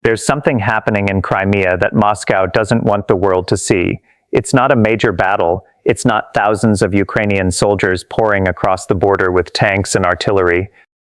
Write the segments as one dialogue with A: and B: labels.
A: There's something happening in Crimea that Moscow doesn't want the world to see. It's not a major battle. It's not thousands of Ukrainian soldiers pouring across the border with tanks and artillery.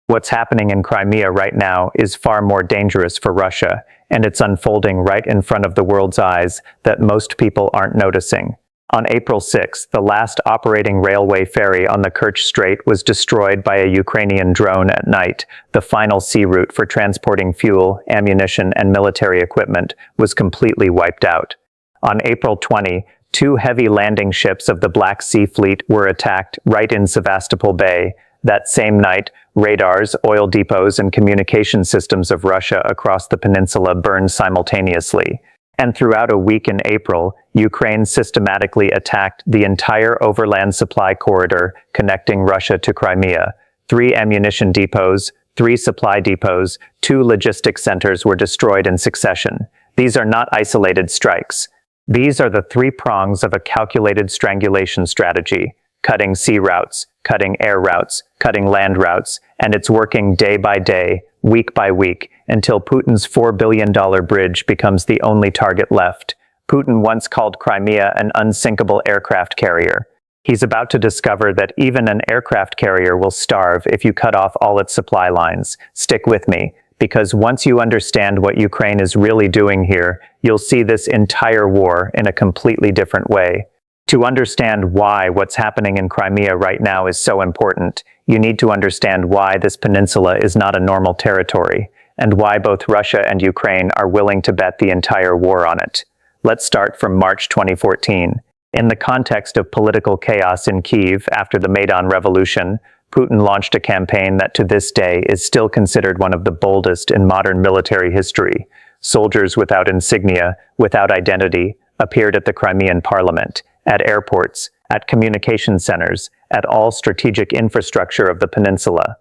A: What's happening in Crimea right now is far more dangerous for Russia, and it's unfolding right in front of the world's eyes that most people aren't noticing. On April 6, the last operating railway ferry on the Kerch Strait was destroyed by a Ukrainian drone at night. The final sea route for transporting fuel, ammunition, and military equipment was completely wiped out. On April 20, 2 heavy landing ships of the Black Sea Fleet were attacked right in Sevastopol Bay. That same night, radars, oil depots, and communication systems of Russia across the peninsula burned simultaneously. And throughout a week in April, Ukraine systematically attacked the entire overland supply corridor connecting Russia to Crimea. 3 ammunition depots, 3 supply depots, 2 logistics centers were destroyed in succession. These are not isolated strikes. These are the 3 prongs of a calculated strangulation strategy: cutting sea routes, cutting air routes, cutting land routes, and it's working day by day, week by week, until Putin's $4 billion bridge becomes the only target left. Putin once called Crimea an unsinkable aircraft carrier. He's about to discover that even an aircraft carrier will starve if you cut off all its supply lines. Stick with me, because once you understand what Ukraine is really doing here, you'll see this entire war in a completely different way. To understand why what's happening in Crimea right now is so important, you need to understand why this peninsula is not a normal territory, and why both Russia and Ukraine are willing to bet the entire war on it. Let's start from March 2014. In the context of political chaos in Kyiv after the Maidan Revolution, Putin launched a campaign that to this day is still considered one of the boldest in modern military history. Soldiers without insignia, without identity, appeared at the Crimean parliament, at airports, at communication centers, at all strategic infrastructure of the peninsula.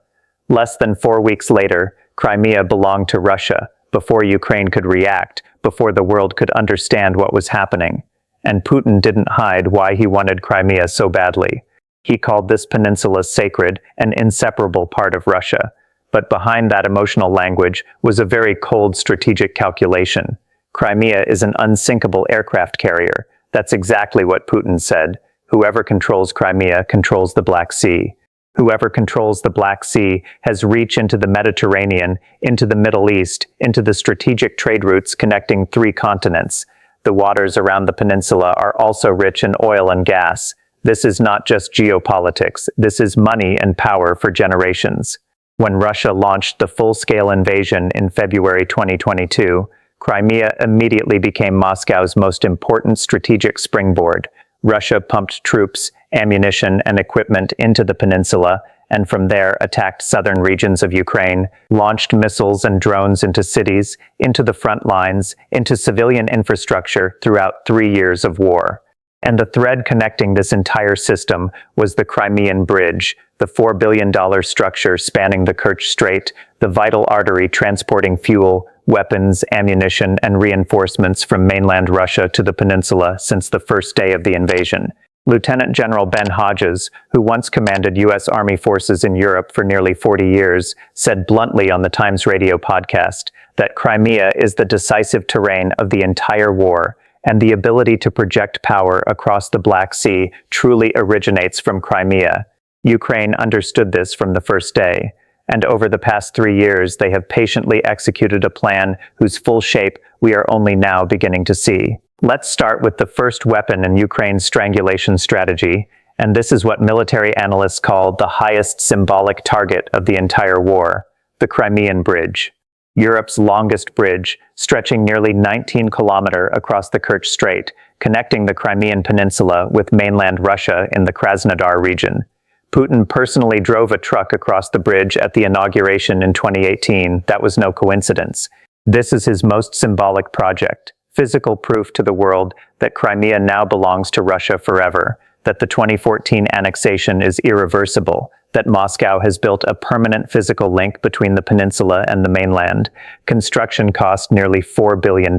A: Less than 4 weeks later, Crimea belonged to Russia, before Ukraine could react, before the world could understand what was happening. And Putin didn't hide why he wanted Crimea so badly. He called this peninsula sacred, an inseparable part of Russia. But behind that emotional language was a very cold strategic calculation. Crimea is an unsinkable aircraft carrier. That's exactly what Putin said. Whoever controls Crimea controls the Black Sea. Whoever controls the Black Sea has reach into the Mediterranean, into the Middle East, into the strategic trade routes connecting 3 continents. The waters around the peninsula are also rich in oil and gas. This is not just geopolitics. This is money and power for generations. When Russia launched the full-scale invasion in February 2022, Crimea immediately became Moscow's most important strategic springboard. Russia pumped troops, ammunition, and equipment into the peninsula, and from there attacked southern regions of Ukraine, launched missiles and drones into cities, into the front lines, into civilian infrastructure throughout 3 years of war. And the thread connecting this entire system was the Crimean Bridge, the $4 billion structure spanning the Kerch Strait, the vital artery transporting fuel, weapons, ammunition, and reinforcements from mainland Russia to the peninsula since the first day of the invasion. Lieutenant General Ben Hodges, who once commanded U.S. Army forces in Europe for nearly 40 years, said bluntly on the Times Radio podcast that Crimea is the decisive terrain of the entire war, and the ability to project power across the Black Sea truly originates from Crimea. Ukraine understood this from the first day, and over the past 3 years they have patiently executed a plan whose full shape we are only now beginning to see. Let's start with the first weapon in Ukraine's strangulation strategy, and this is what military analysts call the highest symbolic target of the entire war: the Crimean Bridge. Europe's longest bridge, stretching nearly 19 kilometers across the Kerch Strait, connecting the Crimean Peninsula with mainland Russia in the Krasnodar region. Putin personally drove a truck across the bridge at the inauguration in 2018. That was no coincidence. This is his most symbolic project, physical proof to the world that Crimea now belongs to Russia forever, that the 2014 annexation is irreversible, that Moscow has built a permanent physical link between the peninsula and the mainland. Construction cost nearly $4 billion.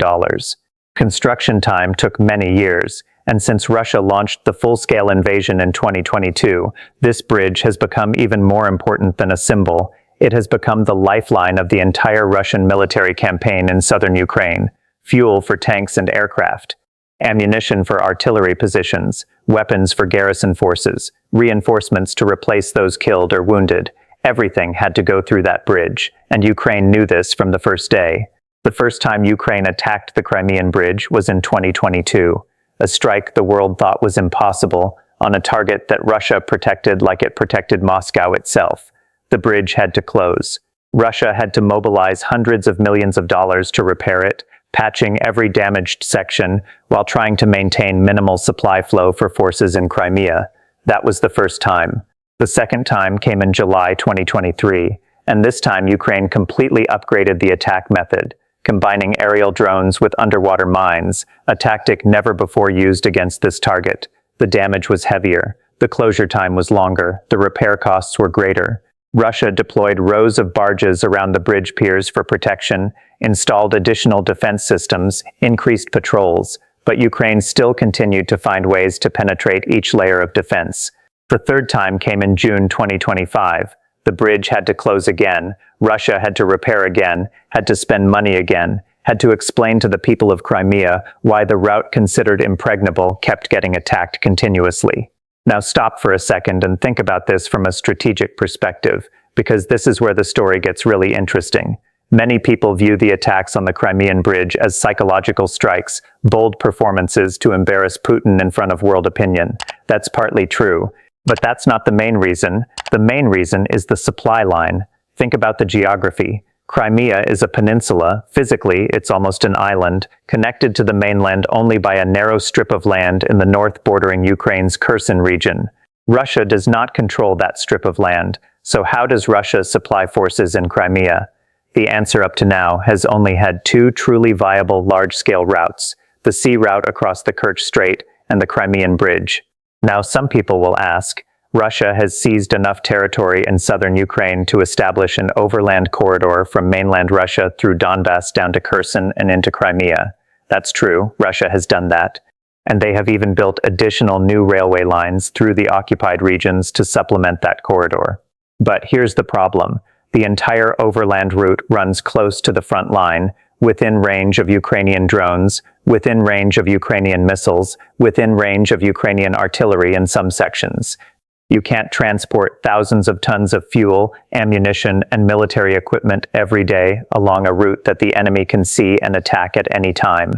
A: Construction time took many years, and since Russia launched the full-scale invasion in 2022, this bridge has become even more important than a symbol. It has become the lifeline of the entire Russian military campaign in southern Ukraine. Fuel for tanks and aircraft, ammunition for artillery positions, weapons for garrison forces, reinforcements to replace those killed or wounded. Everything had to go through that bridge, and Ukraine knew this from the first day. The first time Ukraine attacked the Crimean bridge was in 2022, a strike the world thought was impossible, on a target that Russia protected like it protected Moscow itself. The bridge had to close. Russia had to mobilize hundreds of millions of dollars to repair it, patching every damaged section while trying to maintain minimal supply flow for forces in Crimea. That was the first time. The second time came in July 2023, and this time Ukraine completely upgraded the attack method, combining aerial drones with underwater mines, a tactic never before used against this target. The damage was heavier, the closure time was longer, the repair costs were greater. Russia deployed rows of barges around the bridge piers for protection, installed additional defense systems, increased patrols, but Ukraine still continued to find ways to penetrate each layer of defense. The third time came in June 2025. The bridge had to close again, Russia had to repair again, had to spend money again, had to explain to the people of Crimea why the route considered impregnable kept getting attacked continuously. Now stop for a second and think about this from a strategic perspective, because this is where the story gets really interesting. Many people view the attacks on the Crimean bridge as psychological strikes, bold performances to embarrass Putin in front of world opinion. That's partly true, but that's not the main reason. The main reason is the supply line. Think about the geography. Crimea is a peninsula. Physically, it's almost an island, connected to the mainland only by a narrow strip of land in the north bordering Ukraine's Kherson region. Russia does not control that strip of land, so how does Russia supply forces in Crimea? The answer up to now has only had two truly viable large-scale routes, the sea route across the Kerch Strait and the Crimean Bridge. Now some people will ask, Russia has seized enough territory in southern Ukraine to establish an overland corridor from mainland Russia through Donbass down to Kherson and into Crimea. That's true, Russia has done that. And they have even built additional new railway lines through the occupied regions to supplement that corridor. But here's the problem. The entire overland route runs close to the front line, within range of Ukrainian drones, within range of Ukrainian missiles, within range of Ukrainian artillery in some sections. You can't transport thousands of tons of fuel, ammunition, and military equipment every day along a route that the enemy can see and attack at any time.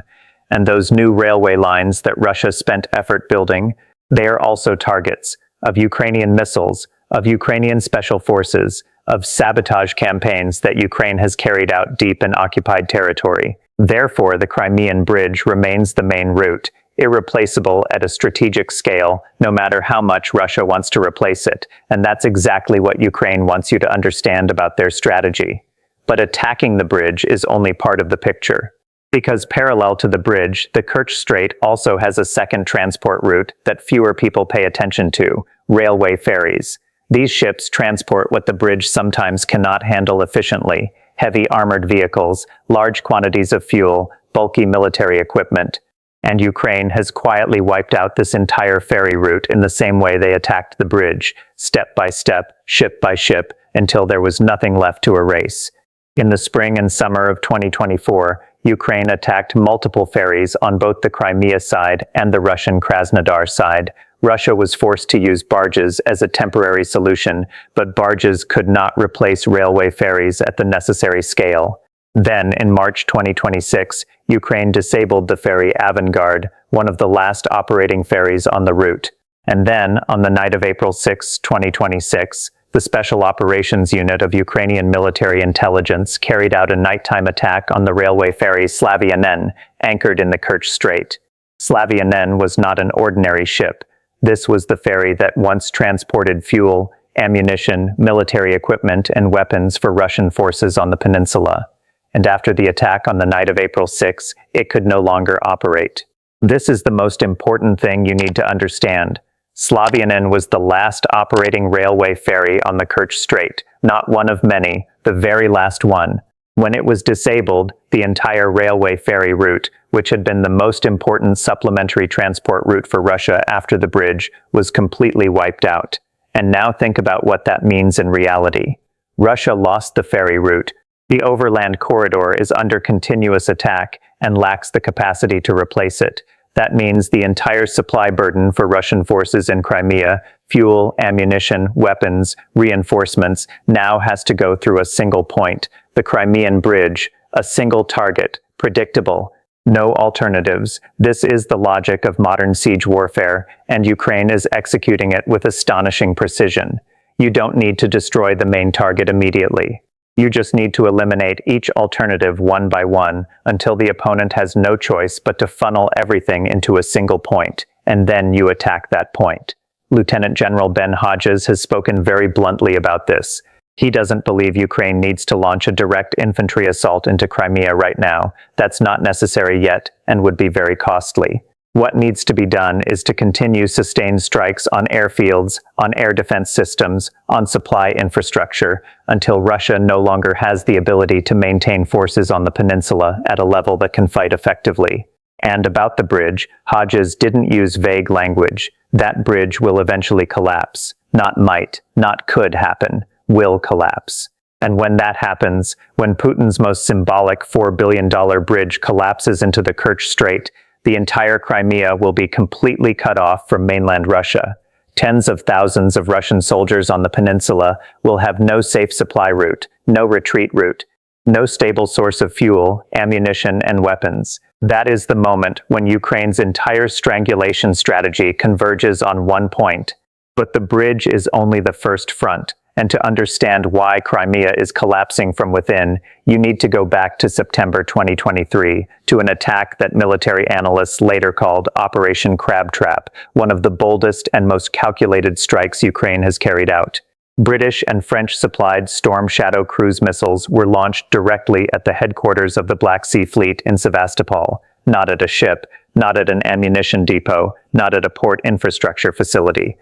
A: And those new railway lines that Russia spent effort building, they are also targets of Ukrainian missiles, of Ukrainian Special Forces, of sabotage campaigns that Ukraine has carried out deep in occupied territory. Therefore, the Crimean Bridge remains the main route, irreplaceable at a strategic scale, no matter how much Russia wants to replace it. And that's exactly what Ukraine wants you to understand about their strategy. But attacking the bridge is only part of the picture. Because parallel to the bridge, the Kerch Strait also has a second transport route that fewer people pay attention to, railway ferries. These ships transport what the bridge sometimes cannot handle efficiently: heavy armored vehicles, large quantities of fuel, bulky military equipment. And Ukraine has quietly wiped out this entire ferry route in the same way they attacked the bridge, step by step, ship by ship, until there was nothing left to erase. In the spring and summer of 2024, Ukraine attacked multiple ferries on both the Crimea side and the Russian Krasnodar side. Russia was forced to use barges as a temporary solution, but barges could not replace railway ferries at the necessary scale. Then, in March 2026, Ukraine disabled the ferry Avangard, one of the last operating ferries on the route. And then, on the night of April 6, 2026, the Special Operations Unit of Ukrainian Military Intelligence carried out a nighttime attack on the railway ferry Slavyanen, anchored in the Kerch Strait. Slavyanen was not an ordinary ship. This was the ferry that once transported fuel, ammunition, military equipment, and weapons for Russian forces on the peninsula. And after the attack on the night of April 6, it could no longer operate. This is the most important thing you need to understand. Slavyanen was the last operating railway ferry on the Kerch Strait, not one of many, the very last one. When it was disabled, the entire railway ferry route, which had been the most important supplementary transport route for Russia after the bridge, was completely wiped out. And now think about what that means in reality. Russia lost the ferry route. The overland corridor is under continuous attack and lacks the capacity to replace it. That means the entire supply burden for Russian forces in Crimea, fuel, ammunition, weapons, reinforcements, now has to go through a single point, the Crimean Bridge, a single target, predictable, no alternatives. This is the logic of modern siege warfare, and Ukraine is executing it with astonishing precision. You don't need to destroy the main target immediately. You just need to eliminate each alternative one by one until the opponent has no choice but to funnel everything into a single point, and then you attack that point. Lieutenant General Ben Hodges has spoken very bluntly about this. He doesn't believe Ukraine needs to launch a direct infantry assault into Crimea right now. That's not necessary yet and would be very costly. What needs to be done is to continue sustained strikes on airfields, on air defense systems, on supply infrastructure, until Russia no longer has the ability to maintain forces on the peninsula at a level that can fight effectively. And about the bridge, Hodges didn't use vague language. That bridge will eventually collapse. Not might, not could happen, will collapse. And when that happens, when Putin's most symbolic $4 billion bridge collapses into the Kerch Strait, the entire Crimea will be completely cut off from mainland Russia. Tens of thousands of Russian soldiers on the peninsula will have no safe supply route, no retreat route, no stable source of fuel, ammunition, and weapons. That is the moment when Ukraine's entire strangulation strategy converges on one point. But the bridge is only the first front. And to understand why Crimea is collapsing from within, you need to go back to September 2023, to an attack that military analysts later called Operation Crab Trap, one of the boldest and most calculated strikes Ukraine has carried out. British and French-supplied Storm Shadow cruise missiles were launched directly at the headquarters of the Black Sea Fleet in Sevastopol, not at a ship, not at an ammunition depot, not at a port infrastructure facility,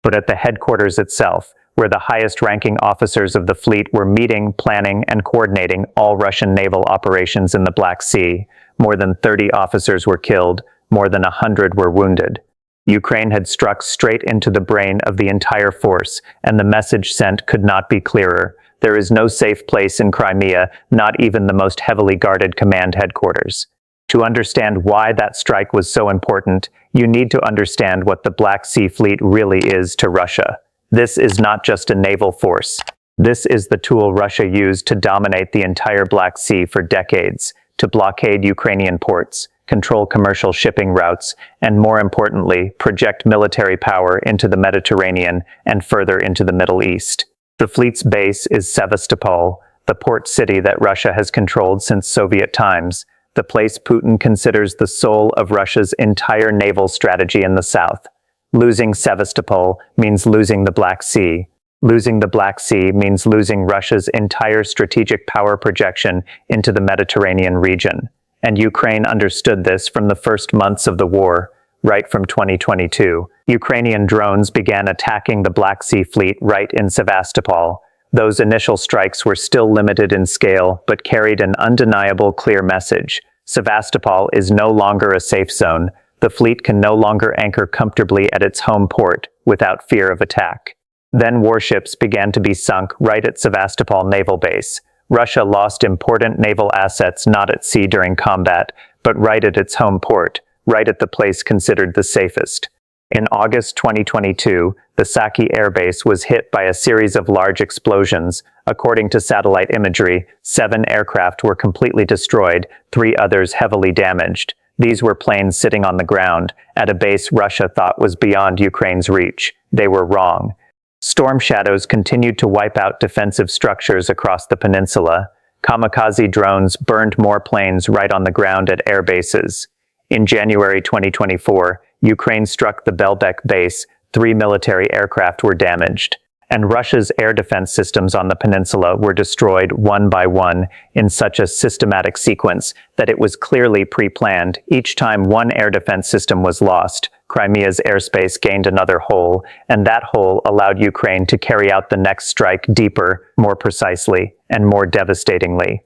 A: but at the headquarters itself, where the highest-ranking officers of the fleet were meeting, planning, and coordinating all Russian naval operations in the Black Sea. More than 30 officers were killed, more than 100 were wounded. Ukraine had struck straight into the brain of the entire force, and the message sent could not be clearer. There is no safe place in Crimea, not even the most heavily guarded command headquarters. To understand why that strike was so important, you need to understand what the Black Sea Fleet really is to Russia. This is not just a naval force. This is the tool Russia used to dominate the entire Black Sea for decades, to blockade Ukrainian ports, control commercial shipping routes, and more importantly, project military power into the Mediterranean and further into the Middle East. The fleet's base is Sevastopol, the port city that Russia has controlled since Soviet times, the place Putin considers the soul of Russia's entire naval strategy in the south. Losing Sevastopol means losing the Black Sea. Losing the Black Sea means losing Russia's entire strategic power projection into the Mediterranean region. And Ukraine understood this from the first months of the war, right from 2022. Ukrainian drones began attacking the Black Sea Fleet right in Sevastopol. Those initial strikes were still limited in scale, but carried an undeniable clear message. Sevastopol is no longer a safe zone. The fleet can no longer anchor comfortably at its home port without fear of attack. Then warships began to be sunk right at Sevastopol naval base. Russia lost important naval assets not at sea during combat, but right at its home port, right at the place considered the safest. In August 2022, the Saki Air Base was hit by a series of large explosions. According to satellite imagery, 7 aircraft were completely destroyed, 3 others heavily damaged. These were planes sitting on the ground, at a base Russia thought was beyond Ukraine's reach. They were wrong. Storm Shadows continued to wipe out defensive structures across the peninsula. Kamikaze drones burned more planes right on the ground at air bases. In January 2024, Ukraine struck the Belbek base. 3 military aircraft were damaged. And Russia's air defense systems on the peninsula were destroyed one by one in such a systematic sequence that it was clearly pre-planned. Each time one air defense system was lost, Crimea's airspace gained another hole, and that hole allowed Ukraine to carry out the next strike deeper, more precisely, and more devastatingly.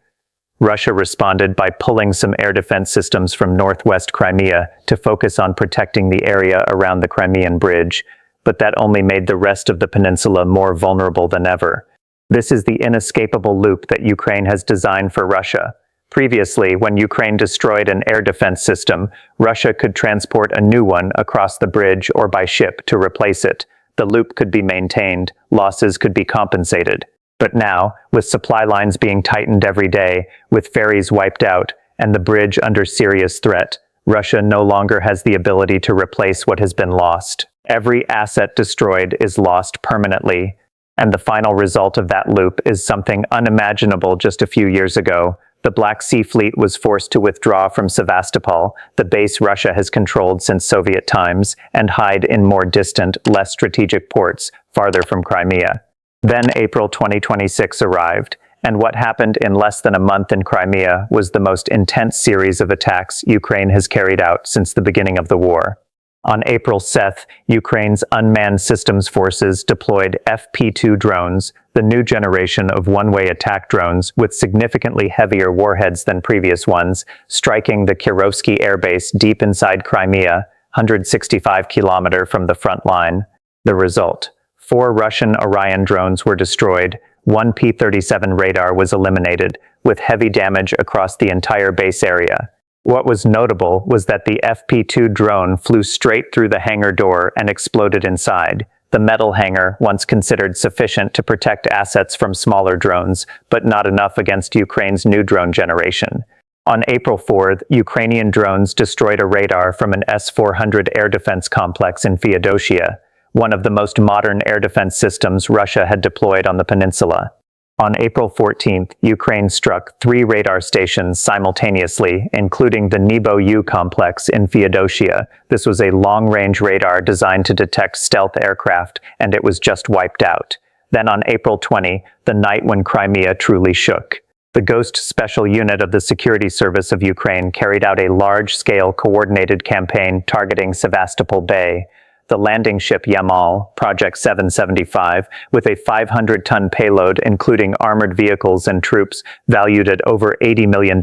A: Russia responded by pulling some air defense systems from northwest Crimea to focus on protecting the area around the Crimean Bridge, but that only made the rest of the peninsula more vulnerable than ever. This is the inescapable loop that Ukraine has designed for Russia. Previously, when Ukraine destroyed an air defense system, Russia could transport a new one across the bridge or by ship to replace it. The loop could be maintained, losses could be compensated. But now, with supply lines being tightened every day, with ferries wiped out, and the bridge under serious threat, Russia no longer has the ability to replace what has been lost. Every asset destroyed is lost permanently, and the final result of that loop is something unimaginable just a few years ago. The Black Sea Fleet was forced to withdraw from Sevastopol, the base Russia has controlled since Soviet times, and hide in more distant, less strategic ports, farther from Crimea. Then April 2026 arrived, and what happened in less than a month in Crimea was the most intense series of attacks Ukraine has carried out since the beginning of the war. On April 7th, Ukraine's unmanned systems forces deployed FP-2 drones, the new generation of one-way attack drones with significantly heavier warheads than previous ones, striking the Kyiv airbase deep inside Crimea, 165 km from the front line. The result: 4 Russian Orion drones were destroyed, 1 P-37 radar was eliminated, with heavy damage across the entire base area. What was notable was that the FP-2 drone flew straight through the hangar door and exploded inside. The metal hangar, once considered sufficient to protect assets from smaller drones, but not enough against Ukraine's new drone generation. On April 4th, Ukrainian drones destroyed a radar from an S-400 air defense complex in Feodosia, one of the most modern air defense systems Russia had deployed on the peninsula. On April 14th, Ukraine struck 3 radar stations simultaneously, including the Nebo-U complex in Feodosia. This was a long-range radar designed to detect stealth aircraft, and it was just wiped out. Then on April 20, the night when Crimea truly shook, the Ghost Special Unit of the Security Service of Ukraine carried out a large-scale coordinated campaign targeting Sevastopol Bay. The landing ship Yamal, Project 775, with a 500-ton payload including armored vehicles and troops valued at over $80 million,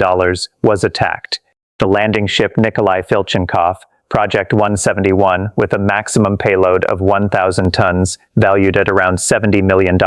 A: was attacked. The landing ship Nikolai Filchenkov, Project 171, with a maximum payload of 1,000 tons valued at around $70 million,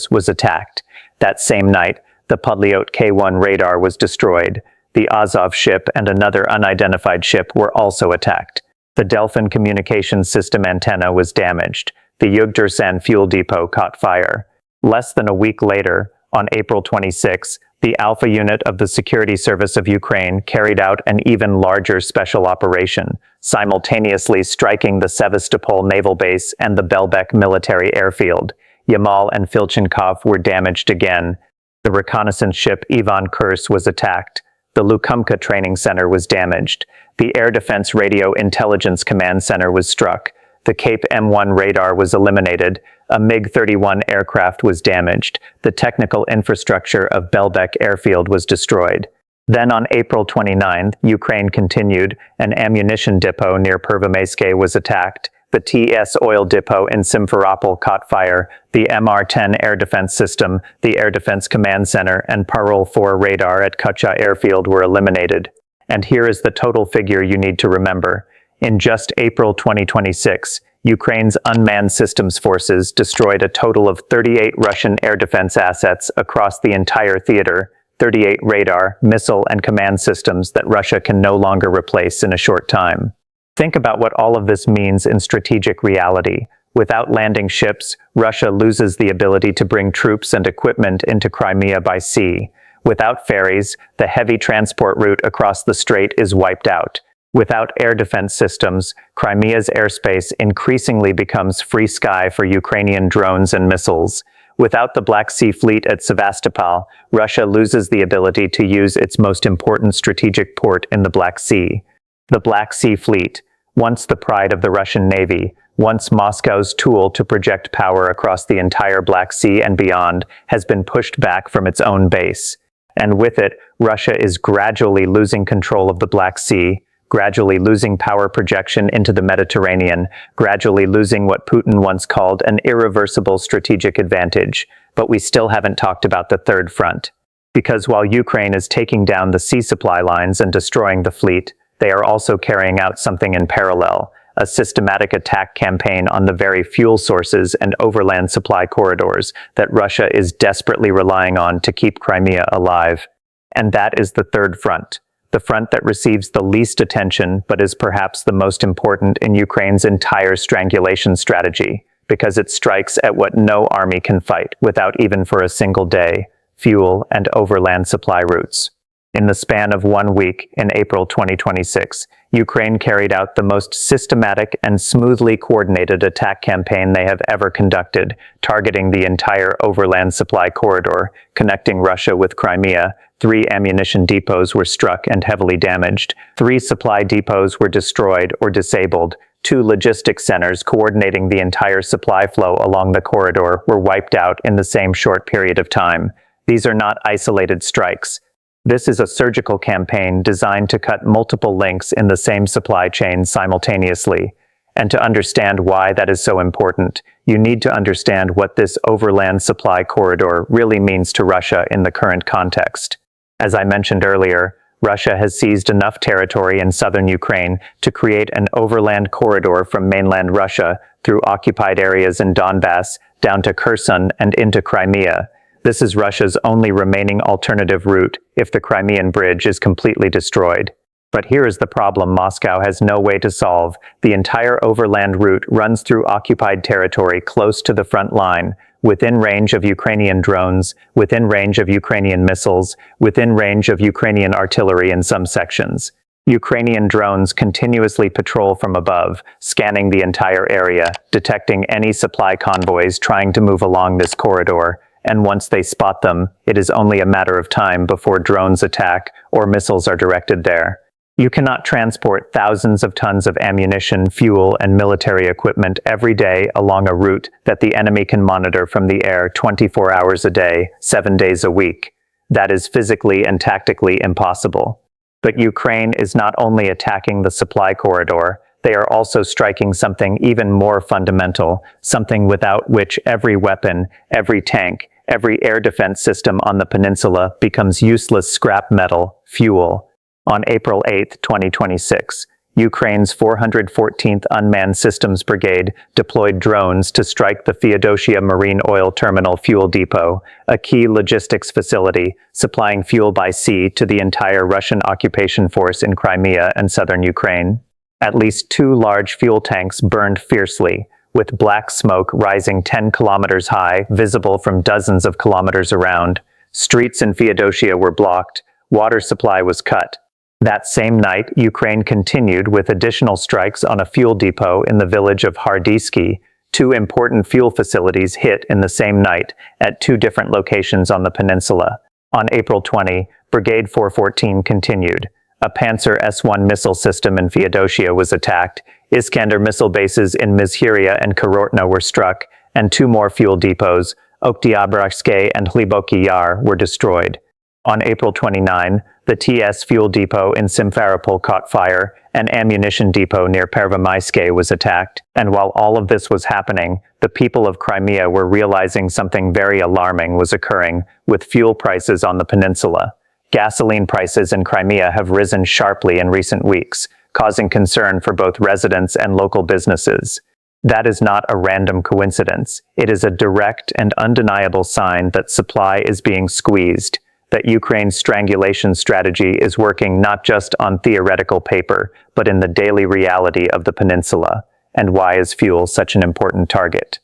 A: was attacked. That same night, the Podlyot K-1 radar was destroyed. The Azov ship and another unidentified ship were also attacked. The Delphin communications system antenna was damaged. The Yugdursan fuel depot caught fire. Less than a week later, on April 26, the Alpha unit of the Security Service of Ukraine carried out an even larger special operation, simultaneously striking the Sevastopol naval base and the Belbek military airfield. Yamal and Filchenkov were damaged again. The reconnaissance ship Ivan Kurs was attacked. The Lukumka training center was damaged. The Air Defense Radio Intelligence Command Center was struck. The Cape M1 radar was eliminated. A MiG-31 aircraft was damaged. The technical infrastructure of Belbek airfield was destroyed. Then on April 29, Ukraine continued. An ammunition depot near Pervomeyske was attacked. The TS oil depot in Simferopol caught fire. The MR-10 air defense system, the Air Defense Command Center, and Parol 4 radar at Kerch airfield were eliminated. And here is the total figure you need to remember. In just April 2026, Ukraine's unmanned systems forces destroyed a total of 38 Russian air defense assets across the entire theater, 38 radar, missile, and command systems that Russia can no longer replace in a short time. Think about what all of this means in strategic reality. Without landing ships, Russia loses the ability to bring troops and equipment into Crimea by sea. Without ferries, the heavy transport route across the Strait is wiped out. Without air defense systems, Crimea's airspace increasingly becomes free sky for Ukrainian drones and missiles. Without the Black Sea Fleet at Sevastopol, Russia loses the ability to use its most important strategic port in the Black Sea. The Black Sea Fleet, once the pride of the Russian Navy, once Moscow's tool to project power across the entire Black Sea and beyond, has been pushed back from its own base. And with it, Russia is gradually losing control of the Black Sea, gradually losing power projection into the Mediterranean, gradually losing what Putin once called an irreversible strategic advantage. But we still haven't talked about the third front. Because while Ukraine is taking down the sea supply lines and destroying the fleet, they are also carrying out something in parallel, a systematic attack campaign on the very fuel sources and overland supply corridors that Russia is desperately relying on to keep Crimea alive. And that is the third front, the front that receives the least attention but is perhaps the most important in Ukraine's entire strangulation strategy, because it strikes at what no army can fight without even for a single day: fuel and overland supply routes. In the span of 1 week, in April 2026, Ukraine carried out the most systematic and smoothly coordinated attack campaign they have ever conducted, targeting the entire overland supply corridor connecting Russia with Crimea. 3 ammunition depots were struck and heavily damaged. 3 supply depots were destroyed or disabled. 2 logistics centers coordinating the entire supply flow along the corridor were wiped out in the same short period of time. These are not isolated strikes. This is a surgical campaign designed to cut multiple links in the same supply chain simultaneously. And to understand why that is so important, you need to understand what this overland supply corridor really means to Russia in the current context. As I mentioned earlier, Russia has seized enough territory in southern Ukraine to create an overland corridor from mainland Russia through occupied areas in Donbass down to Kherson and into Crimea. This is Russia's only remaining alternative route if the Crimean bridge is completely destroyed. But here is the problem Moscow has no way to solve. The entire overland route runs through occupied territory close to the front line, within range of Ukrainian drones, within range of Ukrainian missiles, within range of Ukrainian artillery in some sections. Ukrainian drones continuously patrol from above, scanning the entire area, detecting any supply convoys trying to move along this corridor. And once they spot them, it is only a matter of time before drones attack or missiles are directed there. You cannot transport thousands of tons of ammunition, fuel, and military equipment every day along a route that the enemy can monitor from the air 24 hours a day, 7 days a week. That is physically and tactically impossible. But Ukraine is not only attacking the supply corridor, they are also striking something even more fundamental, something without which every weapon, every tank, every air defense system on the peninsula becomes useless scrap metal, fuel. On April 8, 2026, Ukraine's 414th Unmanned Systems Brigade deployed drones to strike the Feodosia Marine Oil Terminal fuel depot, a key logistics facility supplying fuel by sea to the entire Russian occupation force in Crimea and southern Ukraine. At least 2 large fuel tanks burned fiercely, with black smoke rising 10 kilometers high, visible from dozens of kilometers around. Streets in Feodosia were blocked. Water supply was cut. That same night, Ukraine continued with additional strikes on a fuel depot in the village of Ovrazhki. 2 important fuel facilities hit in the same night at 2 different locations on the peninsula. On April 20, Brigade 414 continued. A Panzer S-1 missile system in Feodosia was attacked. Iskander missile bases in Mizhyria and Korotna were struck, and 2 more fuel depots, Ovrazhki and Hlyboki Yar, were destroyed. On April 29, the TS fuel depot in Simferopol caught fire, an ammunition depot near Pervomaiske was attacked, and while all of this was happening, the people of Crimea were realizing something very alarming was occurring with fuel prices on the peninsula. Gasoline prices in Crimea have risen sharply in recent weeks, causing concern for both residents and local businesses. That is not a random coincidence. It is a direct and undeniable sign that supply is being squeezed, that Ukraine's strangulation strategy is working not just on theoretical paper, but in the daily reality of the peninsula. And why is fuel such an important target?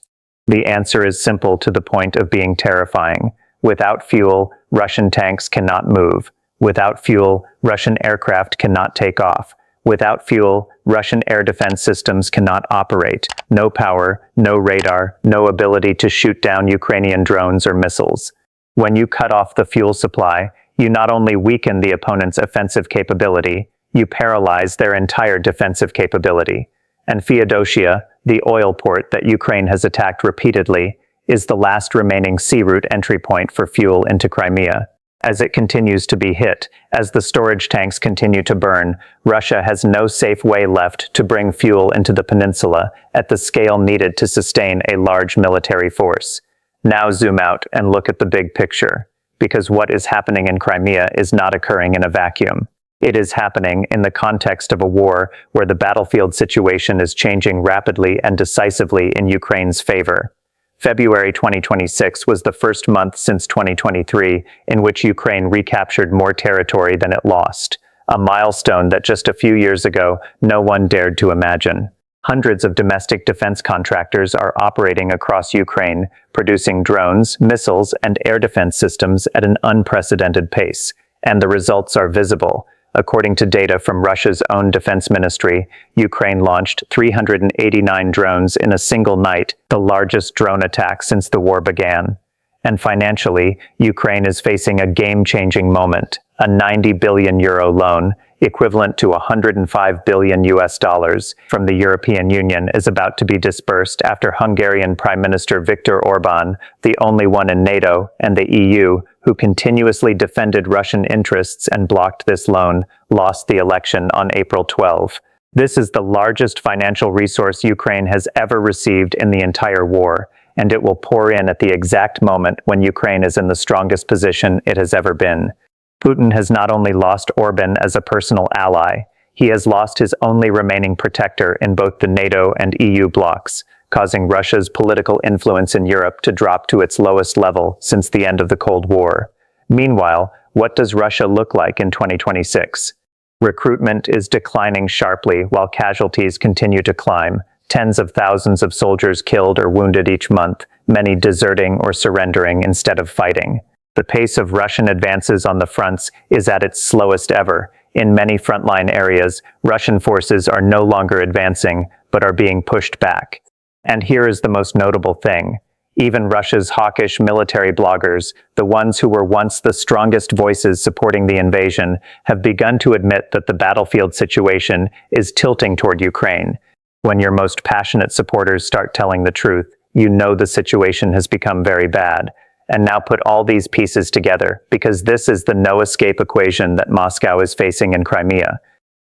A: The answer is simple to the point of being terrifying. Without fuel, Russian tanks cannot move. Without fuel, Russian aircraft cannot take off. Without fuel, Russian air defense systems cannot operate. No power, no radar, no ability to shoot down Ukrainian drones or missiles. When you cut off the fuel supply, you not only weaken the opponent's offensive capability, you paralyze their entire defensive capability. And Feodosia, the oil port that Ukraine has attacked repeatedly, is the last remaining sea route entry point for fuel into Crimea. As it continues to be hit, as the storage tanks continue to burn, Russia has no safe way left to bring fuel into the peninsula at the scale needed to sustain a large military force. Now zoom out and look at the big picture, because what is happening in Crimea is not occurring in a vacuum. It is happening in the context of a war where the battlefield situation is changing rapidly and decisively in Ukraine's favor. February 2026 was the first month since 2023 in which Ukraine recaptured more territory than it lost, a milestone that just a few years ago no one dared to imagine. Hundreds of domestic defense contractors are operating across Ukraine, producing drones, missiles, and air defense systems at an unprecedented pace, and the results are visible. According to data from Russia's own defense ministry, Ukraine launched 389 drones in a single night, the largest drone attack since the war began. And financially, Ukraine is facing a game-changing moment. A 90 billion euro loan, equivalent to $105 billion from the European Union, is about to be disbursed after Hungarian Prime Minister Viktor Orbán, the only one in NATO and the EU who continuously defended Russian interests and blocked this loan, lost the election on April 12. This is the largest financial resource Ukraine has ever received in the entire war, and it will pour in at the exact moment when Ukraine is in the strongest position it has ever been. Putin has not only lost Orbán as a personal ally, he has lost his only remaining protector in both the NATO and EU blocs, causing Russia's political influence in Europe to drop to its lowest level since the end of the Cold War. Meanwhile, what does Russia look like in 2026? Recruitment is declining sharply while casualties continue to climb. Tens of thousands of soldiers killed or wounded each month, many deserting or surrendering instead of fighting. The pace of Russian advances on the fronts is at its slowest ever. In many frontline areas, Russian forces are no longer advancing, but are being pushed back. And here is the most notable thing. Even Russia's hawkish military bloggers, the ones who were once the strongest voices supporting the invasion, have begun to admit that the battlefield situation is tilting toward Ukraine. When your most passionate supporters start telling the truth, you know the situation has become very bad. And now put all these pieces together, because this is the no-escape equation that Moscow is facing in Crimea.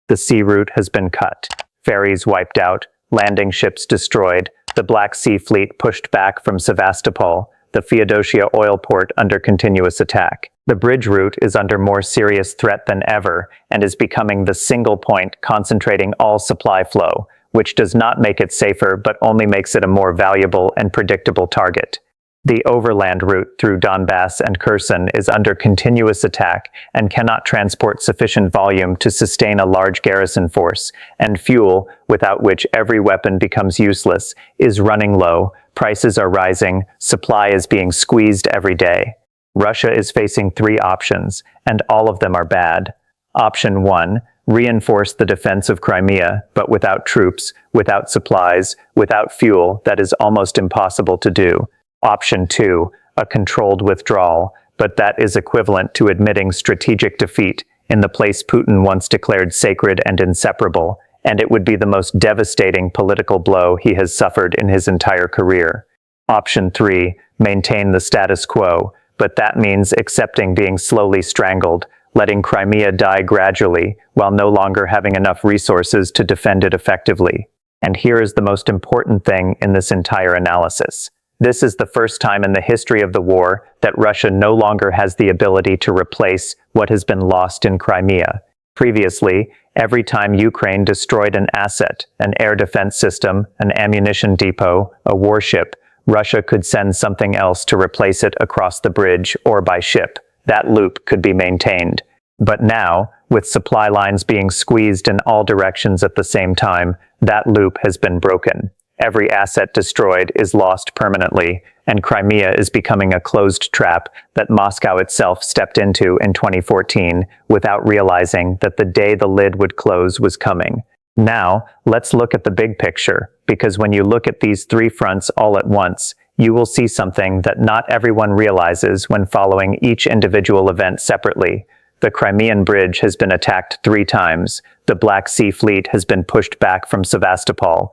A: The sea route has been cut, ferries wiped out, landing ships destroyed, the Black Sea Fleet pushed back from Sevastopol, the Feodosia oil port under continuous attack. The bridge route is under more serious threat than ever and is becoming the single point concentrating all supply flow, which does not make it safer but only makes it a more valuable and predictable target. The overland route through Donbass and Kherson is under continuous attack and cannot transport sufficient volume to sustain a large garrison force, and fuel, without which every weapon becomes useless, is running low, prices are rising, supply is being squeezed every day. Russia is facing three options, and all of them are bad. Option 1, reinforce the defense of Crimea, but without troops, without supplies, without fuel. That is almost impossible to do. Option 2, a controlled withdrawal, but that is equivalent to admitting strategic defeat in the place Putin once declared sacred and inseparable, and it would be the most devastating political blow he has suffered in his entire career. Option 3, maintain the status quo, but that means accepting being slowly strangled, letting Crimea die gradually, while no longer having enough resources to defend it effectively. And here is the most important thing in this entire analysis. This is the first time in the history of the war that Russia no longer has the ability to replace what has been lost in Crimea. Previously, every time Ukraine destroyed an asset, an air defense system, an ammunition depot, a warship, Russia could send something else to replace it across the bridge or by ship. That loop could be maintained. But now, with supply lines being squeezed in all directions at the same time, that loop has been broken. Every asset destroyed is lost permanently, and Crimea is becoming a closed trap that Moscow itself stepped into in 2014 without realizing that the day the lid would close was coming. Now, let's look at the big picture, because when you look at these three fronts all at once, you will see something that not everyone realizes when following each individual event separately. The Crimean Bridge has been attacked 3 times, the Black Sea Fleet has been pushed back from Sevastopol,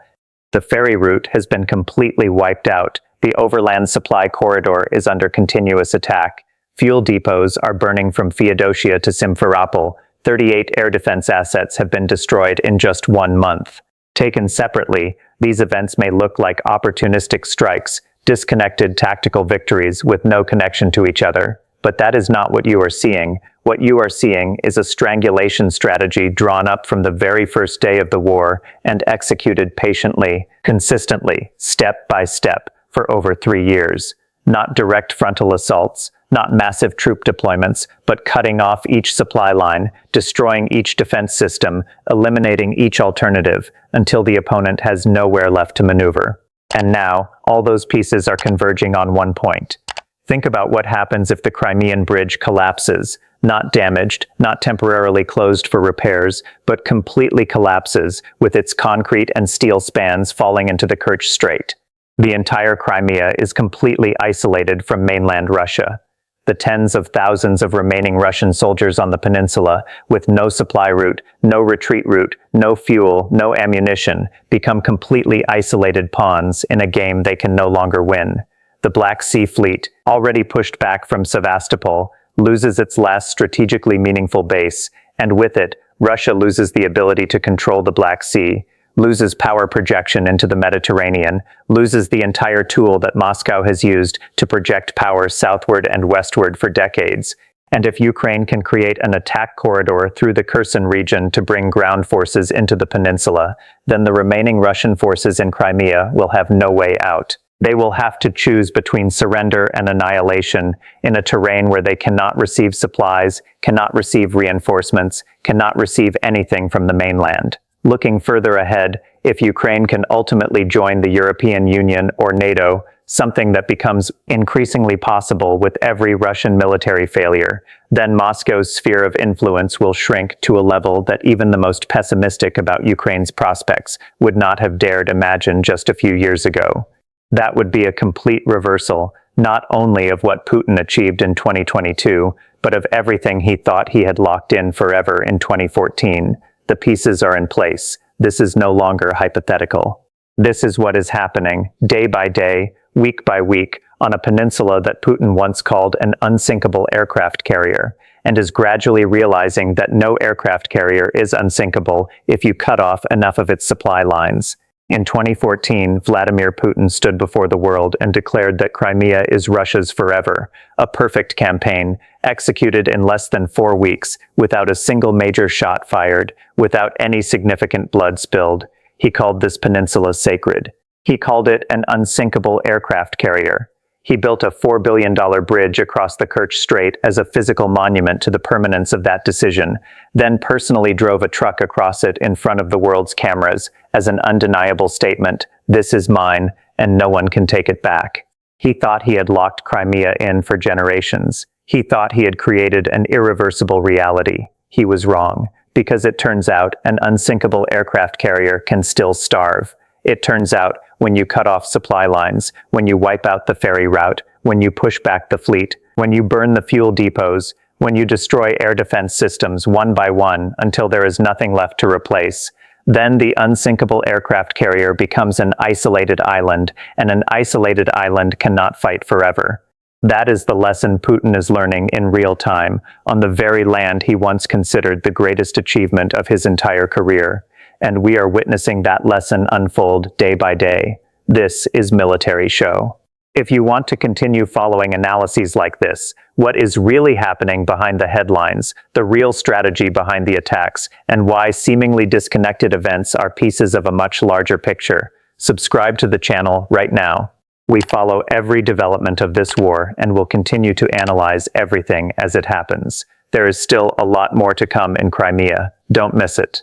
A: the ferry route has been completely wiped out, the overland supply corridor is under continuous attack, fuel depots are burning from Feodosia to Simferopol, 38 air defense assets have been destroyed in just 1 month. Taken separately, these events may look like opportunistic strikes, disconnected tactical victories with no connection to each other. But that is not what you are seeing. What you are seeing is a strangulation strategy drawn up from the very first day of the war and executed patiently, consistently, step by step, for over 3 years. Not direct frontal assaults, not massive troop deployments, but cutting off each supply line, destroying each defense system, eliminating each alternative, until the opponent has nowhere left to maneuver. And now, all those pieces are converging on one point. Think about what happens if the Crimean bridge collapses, not damaged, not temporarily closed for repairs, but completely collapses, with its concrete and steel spans falling into the Kerch Strait. The entire Crimea is completely isolated from mainland Russia. The tens of thousands of remaining Russian soldiers on the peninsula, with no supply route, no retreat route, no fuel, no ammunition, become completely isolated pawns in a game they can no longer win. The Black Sea Fleet, already pushed back from Sevastopol, loses its last strategically meaningful base, and with it, Russia loses the ability to control the Black Sea, loses power projection into the Mediterranean, loses the entire tool that Moscow has used to project power southward and westward for decades. And if Ukraine can create an attack corridor through the Kherson region to bring ground forces into the peninsula, then the remaining Russian forces in Crimea will have no way out. They will have to choose between surrender and annihilation in a terrain where they cannot receive supplies, cannot receive reinforcements, cannot receive anything from the mainland. Looking further ahead, if Ukraine can ultimately join the European Union or NATO, something that becomes increasingly possible with every Russian military failure, then Moscow's sphere of influence will shrink to a level that even the most pessimistic about Ukraine's prospects would not have dared imagine just a few years ago. That would be a complete reversal, not only of what Putin achieved in 2022, but of everything he thought he had locked in forever in 2014. The pieces are in place. This is no longer hypothetical. This is what is happening, day by day, week by week, on a peninsula that Putin once called an unsinkable aircraft carrier, and is gradually realizing that no aircraft carrier is unsinkable if you cut off enough of its supply lines. In 2014, Vladimir Putin stood before the world and declared that Crimea is Russia's forever, a perfect campaign, executed in less than 4 weeks, without a single major shot fired, without any significant blood spilled. He called this peninsula sacred. He called it an unsinkable aircraft carrier. He built a $4 billion bridge across the Kerch Strait as a physical monument to the permanence of that decision, then personally drove a truck across it in front of the world's cameras as an undeniable statement, "This is mine, and no one can take it back." He thought he had locked Crimea in for generations. He thought he had created an irreversible reality. He was wrong, because it turns out an unsinkable aircraft carrier can still starve. It turns out, when you cut off supply lines, when you wipe out the ferry route, when you push back the fleet, when you burn the fuel depots, when you destroy air defense systems one by one until there is nothing left to replace, then the unsinkable aircraft carrier becomes an isolated island, and an isolated island cannot fight forever. That is the lesson Putin is learning in real time, on the very land he once considered the greatest achievement of his entire career. And we are witnessing that lesson unfold day by day. This is Military Show. If you want to continue following analyses like this, what is really happening behind the headlines, the real strategy behind the attacks, and why seemingly disconnected events are pieces of a much larger picture, subscribe to the channel right now. We follow every development of this war and will continue to analyze everything as it happens. There is still a lot more to come in Crimea. Don't miss it.